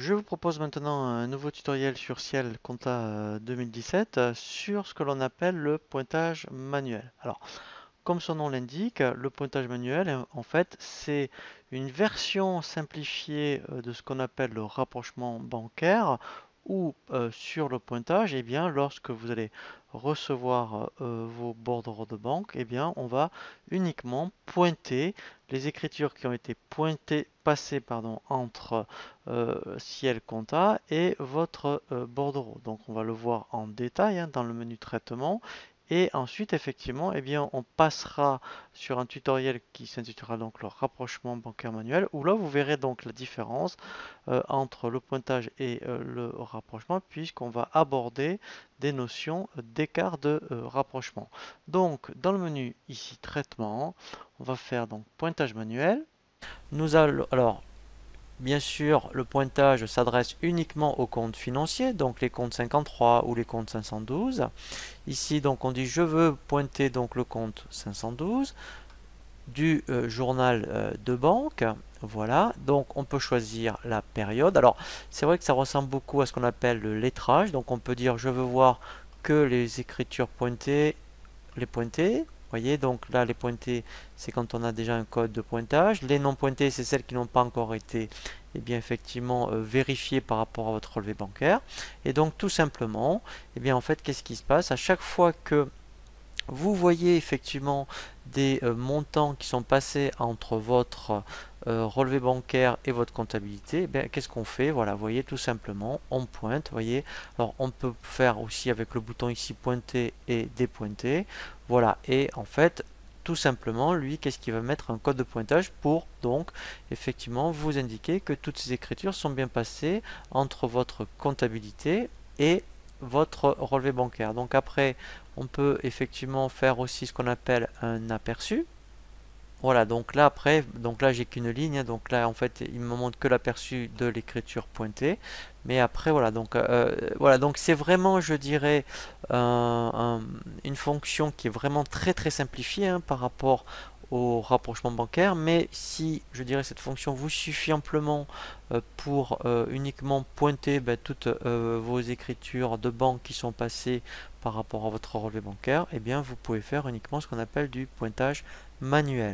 Je vous propose maintenant un nouveau tutoriel sur Ciel Compta 2017 sur ce que l'on appelle le pointage manuel. Alors, comme son nom l'indique, le pointage manuel, en fait, c'est une version simplifiée de ce qu'on appelle le rapprochement bancaire où sur le pointage, eh bien, lorsque vous allez recevoir vos bordereaux de banque, eh bien, on va uniquement pointer les écritures qui ont été passées pardon, entre Ciel Compta et votre bordereau. Donc, on va le voir en détail hein, dans le menu traitement. Et ensuite, effectivement, eh bien, on passera sur un tutoriel qui s'intitulera donc le rapprochement bancaire manuel, où là, vous verrez donc la différence entre le pointage et le rapprochement, puisqu'on va aborder des notions d'écart de rapprochement. Donc, dans le menu ici, traitement, on va faire donc pointage manuel. Nous allons, alors, bien sûr, le pointage s'adresse uniquement aux comptes financiers, donc les comptes 53 ou les comptes 512. Ici, donc, on dit je veux pointer donc le compte 512 du journal de banque. Voilà, donc on peut choisir la période. Alors, c'est vrai que ça ressemble beaucoup à ce qu'on appelle le lettrage. Donc, on peut dire je veux voir que les écritures pointées, les pointées. Vous voyez, donc là, les pointés, c'est quand on a déjà un code de pointage. Les non pointés, c'est celles qui n'ont pas encore été bien, effectivement vérifiées par rapport à votre relevé bancaire. Et donc, tout simplement, bien, en fait, qu'est-ce qui se passe? À chaque fois que vous voyez effectivement des montants qui sont passés entre votre relevé bancaire et votre comptabilité, qu'est-ce qu'on fait? Voilà, vous voyez, tout simplement, on pointe, voyez. Alors, on peut faire aussi avec le bouton ici pointer et dépointer. Voilà, et en fait, tout simplement, lui, qu'est-ce qu'il va mettre? Un code de pointage pour, donc, effectivement, vous indiquer que toutes ces écritures sont bien passées entre votre comptabilité et votre relevé bancaire. Donc après, on peut effectivement faire aussi ce qu'on appelle un aperçu. Voilà, donc là après, donc là j'ai qu'une ligne, hein. Donc là en fait il me montre que l'aperçu de l'écriture pointée. Mais après voilà, donc c'est vraiment, je dirais, une fonction qui est vraiment très très simplifiée hein, par rapport au rapprochement bancaire. Mais si je dirais cette fonction vous suffit amplement pour uniquement pointer toutes vos écritures de banque qui sont passées par rapport à votre relevé bancaire, eh bien vous pouvez faire uniquement ce qu'on appelle du pointage manuel.